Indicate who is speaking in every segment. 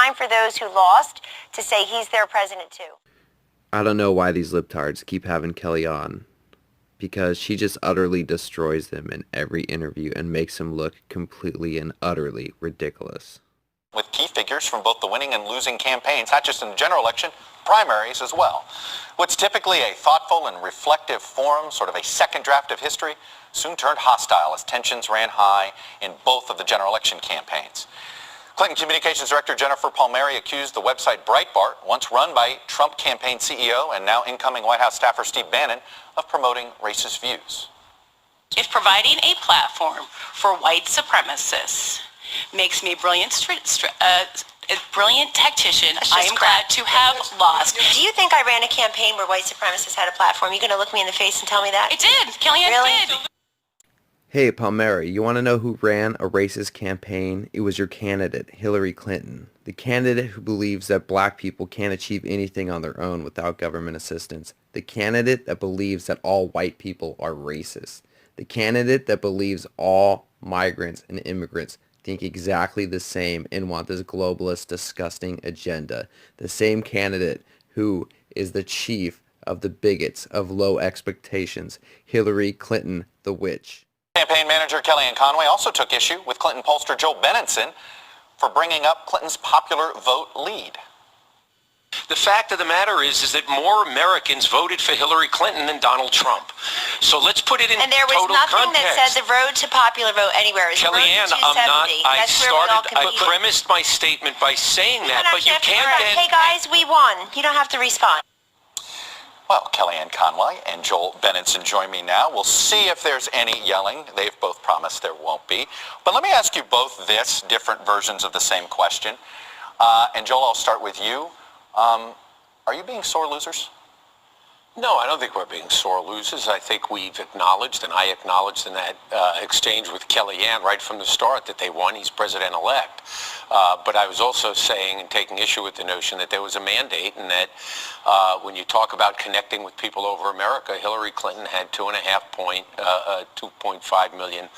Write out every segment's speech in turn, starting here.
Speaker 1: time for those who lost to say he's their president too.
Speaker 2: I don't know why these libtards keep having Kelly on, because she just utterly destroys them in every interview and makes him look completely and utterly ridiculous.
Speaker 3: With key figures from both the winning and losing campaigns, not just in the general election, primaries as well. What's typically a thoughtful and reflective forum, sort of a second draft of history, soon turned hostile as tensions ran high in both of the general election campaigns. Clinton Communications Director Jennifer Palmieri accused the website Breitbart, once run by Trump campaign CEO and now incoming White House staffer Steve Bannon, of promoting racist views.
Speaker 4: If providing a platform for white supremacists makes me a brilliant tactician, I am glad to have lost.
Speaker 1: Do you think I ran a campaign where white supremacists had a platform? You going to look me in the face and tell me that?
Speaker 4: I did. Kellyanne
Speaker 1: really?
Speaker 4: did.
Speaker 2: Hey, Palmieri, you want to know who ran a racist campaign? It was your candidate, Hillary Clinton. The candidate who believes that black people can't achieve anything on their own without government assistance. The candidate that believes that all white people are racist. The candidate that believes all migrants and immigrants think exactly the same and want this globalist, disgusting agenda. The same candidate who is the chief of the bigots of low expectations, Hillary Clinton the witch.
Speaker 3: Campaign manager Kellyanne Conway also took issue with Clinton pollster Joe Benenson for bringing up Clinton's popular vote lead.
Speaker 5: The fact of the matter is that more Americans voted for Hillary Clinton than Donald Trump. So let's put it in total context.
Speaker 1: And there was nothing that said the road to popular vote anywhere. It was
Speaker 5: Kellyanne,
Speaker 1: road to 270.
Speaker 5: I premised my statement by saying that, but you can't then...
Speaker 1: Hey guys, we won. You don't have to respond.
Speaker 3: Well, Kellyanne Conway and Joel Benenson join me now. We'll see if there's any yelling. They've both promised there won't be. But let me ask you both this, different versions of the same question. And Joel, I'll start with you. Are you being sore losers?
Speaker 5: No, I don't think we're being sore losers. I think we've acknowledged, and I acknowledged in that exchange with Kellyanne right from the start, that they won. He's president-elect. But I was also saying and taking issue with the notion that there was a mandate, and that when you talk about connecting with people over America, Hillary Clinton had 2.5 million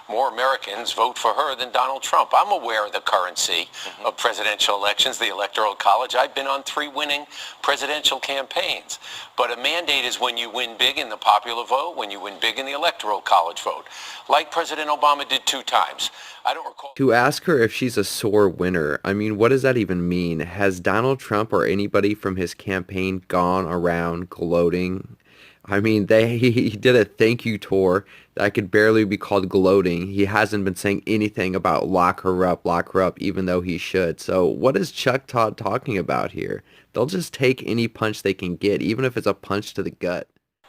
Speaker 5: more Americans vote for her than Donald Trump. I'm aware of the currency of presidential elections, the Electoral College. I've been on 3 winning presidential campaigns. But a mandate is when you win big in the popular vote, when you win big in the Electoral College vote, like President Obama did 2 times. I don't recall.
Speaker 2: To ask her if she's a sore winner, I mean, what does that even mean? Has Donald Trump or anybody from his campaign gone around gloating? I mean, he did a thank you tour that could barely be called gloating. He hasn't been saying anything about lock her up, even though he should. So what is Chuck Todd talking about here? They'll just take any punch they can get, even if it's a punch to the gut.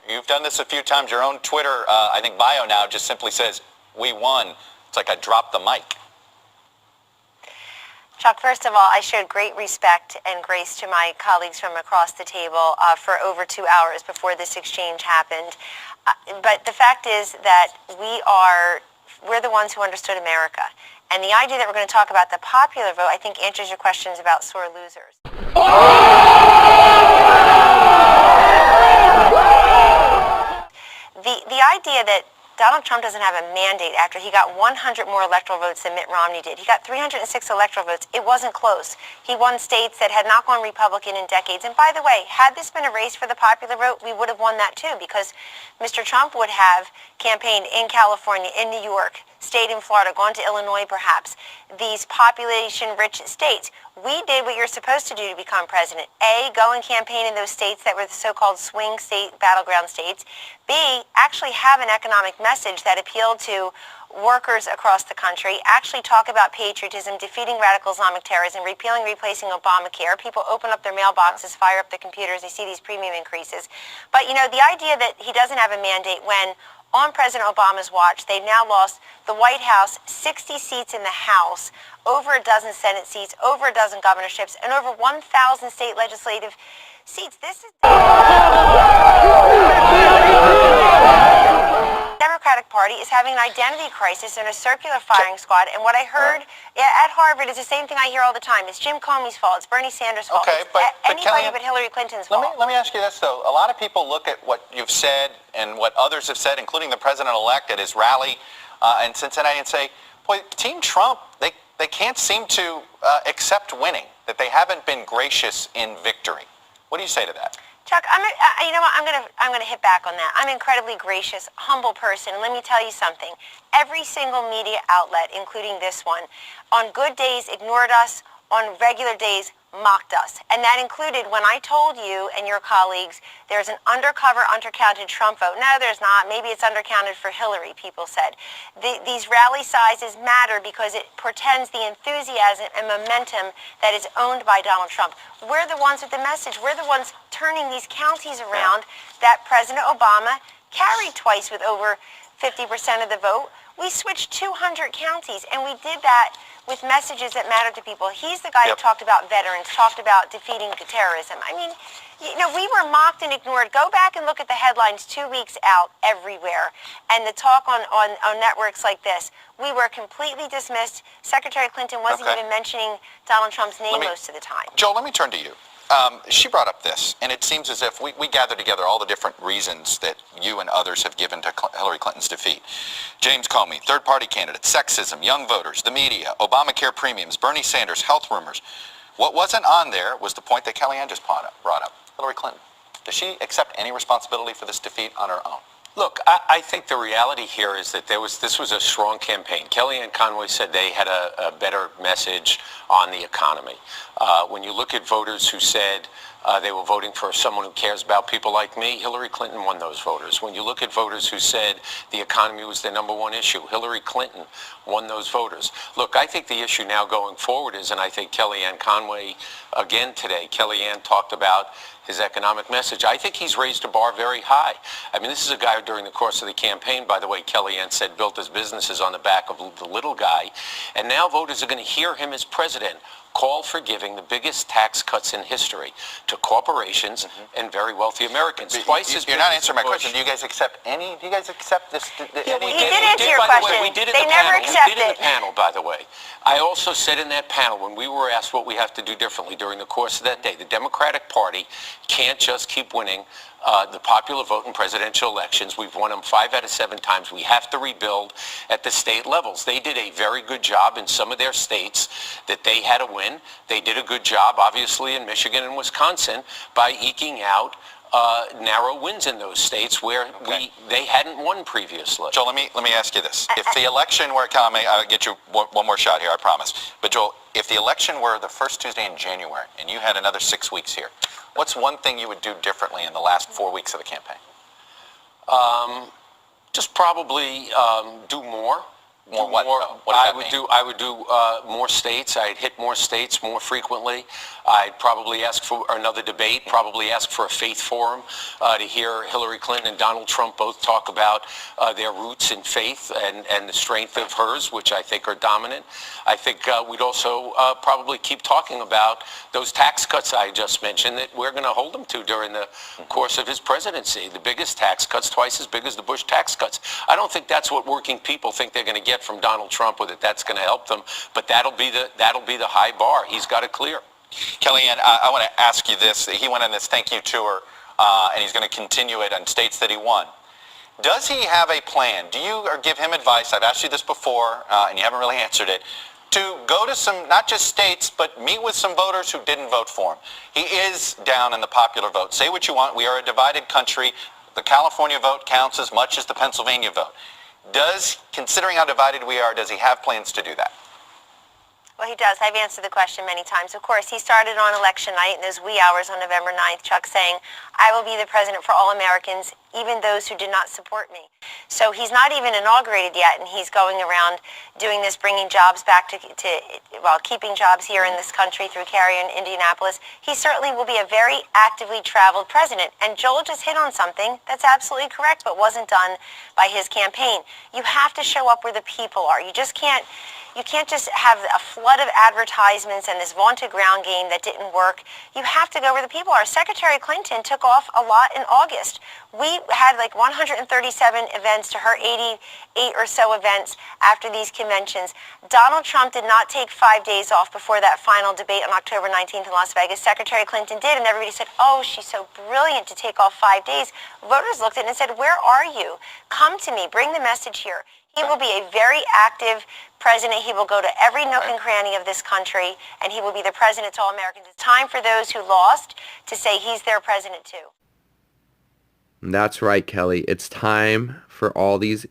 Speaker 3: You've done this a few times. Your own Twitter, I think, bio now just simply says, "We won." It's like I dropped the mic.
Speaker 1: Chuck, first of all, I showed great respect and grace to my colleagues from across the table for over 2 hours before this exchange happened. But the fact is that we're the ones who understood America. And the idea that we're going to talk about the popular vote, I think, answers your questions about sore losers. The idea that Donald Trump doesn't have a mandate after he got 100 more electoral votes than Mitt Romney did. He got 306 electoral votes. It wasn't close. He won states that had not gone Republican in decades. And by the way, had this been a race for the popular vote, we would have won that too, because Mr. Trump would have campaigned in California, in New York, stayed in Florida, gone to Illinois perhaps, these population-rich states. We did what you're supposed to do to become president. A, go and campaign in those states that were the so-called swing state, battleground states. B, actually have an economic message that appealed to workers across the country, actually talk about patriotism, defeating radical Islamic terrorism, repealing, replacing Obamacare. People open up their mailboxes, fire up their computers, they see these premium increases. But, you know, the idea that he doesn't have a mandate when on President Obama's watch, they've now lost the White House 60 seats in the House, over a dozen Senate seats, over a dozen governorships, and over 1,000 state legislative seats. This is Democratic Party is having an identity crisis and a circular firing squad. And what I heard at Harvard is the same thing I hear all the time. It's Jim Comey's fault. It's Bernie Sanders' fault.
Speaker 3: Okay,
Speaker 1: it's
Speaker 3: but
Speaker 1: anybody
Speaker 3: Kellyanne,
Speaker 1: but Hillary Clinton's fault.
Speaker 3: Let me ask you this, though. A lot of people look at what you've said and what others have said, including the president-elect at his rally in Cincinnati, and say, boy, Team Trump, they can't seem to accept winning. that they haven't been gracious in victory. What do you say to that?
Speaker 1: Chuck, you know what? I'm gonna hit back on that. I'm an incredibly gracious, humble person. And let me tell you something. Every single media outlet, including this one, on good days ignored us, on regular days mocked us. And that included when I told you and your colleagues there's an undercover, undercounted Trump vote. No, there's not. Maybe it's undercounted for Hillary, people said. These rally sizes matter because it portends the enthusiasm and momentum that is owned by Donald Trump. We're the ones with the message. We're the ones turning these counties around that President Obama carried twice with over 50% of the vote. We switched 200 counties, and we did that with messages that matter to people. He's the guy who talked about veterans, talked about defeating terrorism. I mean, you know, we were mocked and ignored. Go back and look at the headlines 2 weeks out everywhere. And the talk on networks like this, we were completely dismissed. Secretary Clinton wasn't even mentioning Donald Trump's name most of the time.
Speaker 3: Joel, let me turn to you. She brought up this, and it seems as if we gathered together all the different reasons that you and others have given to Hillary Clinton's defeat. James Comey, third-party candidate, sexism, young voters, the media, Obamacare premiums, Bernie Sanders, health rumors. What wasn't on there was the point that Kellyanne just brought up. Hillary Clinton. Does she accept any responsibility for this defeat on her own?
Speaker 5: Look, I think the reality here is that this was a strong campaign. Kellyanne Conway said they had a better message on the economy. When you look at voters who said they were voting for someone who cares about people like me, Hillary Clinton won those voters. When you look at voters who said the economy was their number one issue, Hillary Clinton won those voters. Look, I think the issue now going forward is, and I think Kellyanne Conway, again today, Kellyanne talked about his economic message. I think he's raised the bar very high. I mean, this is a guy who during the course of the campaign, by the way, Kellyanne said built his businesses on the back of the little guy. And now voters are going to hear him as president call for giving the biggest tax cuts in history to corporations and very wealthy Americans.
Speaker 3: You're not answering my question. Do you guys accept any? Do you guys accept this?
Speaker 1: He did answer your question. They never accepted it.
Speaker 5: We did in the panel, by the way. I also said in that panel when we were asked what we have to do differently during the course of that day, the Democratic Party can't just keep winning the popular vote in presidential elections. We've won them 5 out of 7 times. We have to rebuild at the state levels. They did a very good job in some of their states that they had to win. They did a good job, obviously, in Michigan and Wisconsin by eking out narrow wins in those states where they hadn't won previously.
Speaker 3: Joel, let me ask you this. If the election were, I'll get you one more shot here, I promise. But Joel, if the election were the first Tuesday in January and you had another 6 weeks here, what's one thing you would do differently in the last 4 weeks of the campaign?
Speaker 5: Just probably do more.
Speaker 3: I
Speaker 5: would do more states. I'd hit more states more frequently. I'd probably ask for another debate, probably ask for a faith forum to hear Hillary Clinton and Donald Trump both talk about their roots in faith and the strength of hers, which I think are dominant. I think we'd also probably keep talking about those tax cuts I just mentioned that we're going to hold him to during the course of his presidency. The biggest tax cuts, twice as big as the Bush tax cuts. I don't think that's what working people think they're going to get from Donald Trump, or that's going to help them. But that'll be the high bar. He's got it clear.
Speaker 3: Kellyanne, I want to ask you this. He went on this thank you tour, and he's going to continue it on states that he won. Does he have a plan? Do you or give him advice? I've asked you this before, and you haven't really answered it. To go to some, not just states, but meet with some voters who didn't vote for him. He is down in the popular vote. Say what you want. We are a divided country. The California vote counts as much as the Pennsylvania vote. Considering how divided we are, does he have plans to do that?
Speaker 1: Well, he does. I've answered the question many times. Of course, he started on election night in those wee hours on November 9th, Chuck, saying, I will be the president for all Americans, even those who did not support me. So he's not even inaugurated yet, and he's going around doing this, bringing jobs back keeping jobs here in this country through Cary and Indianapolis. He certainly will be a very actively traveled president. And Joel just hit on something that's absolutely correct, but wasn't done by his campaign. You have to show up where the people are. You can't just have a flood of advertisements and this vaunted ground game that didn't work. You have to go where the people are. Secretary Clinton took off a lot in August. We had like 137 events to her 88 or so events after these conventions. Donald Trump did not take 5 days off before that final debate on October 19th in Las Vegas. Secretary Clinton did, and everybody said, oh, she's so brilliant to take off 5 days. Voters looked at it and said, where are you? Come to me. Bring the message here. He will be a very active president. He will go to every nook and cranny of this country, and he will be the president to all Americans. It's time for those who lost to say he's their president too.
Speaker 2: That's right, Kelly. It's time for all these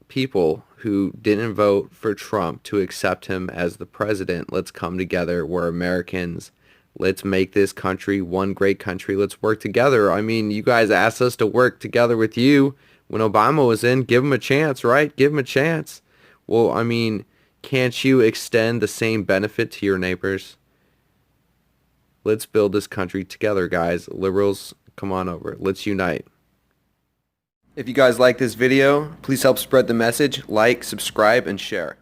Speaker 2: people who didn't vote for Trump to accept him as the president. Let's come together. We're Americans. Let's make this country one great country. Let's work together. I mean, you guys asked us to work together with you when Obama was in. Give him a chance, right? Give him a chance. Well, I mean, can't you extend the same benefit to your neighbors? Let's build this country together, guys. Liberals, come on over. Let's unite. If you guys like this video, please help spread the message, like, subscribe, and share.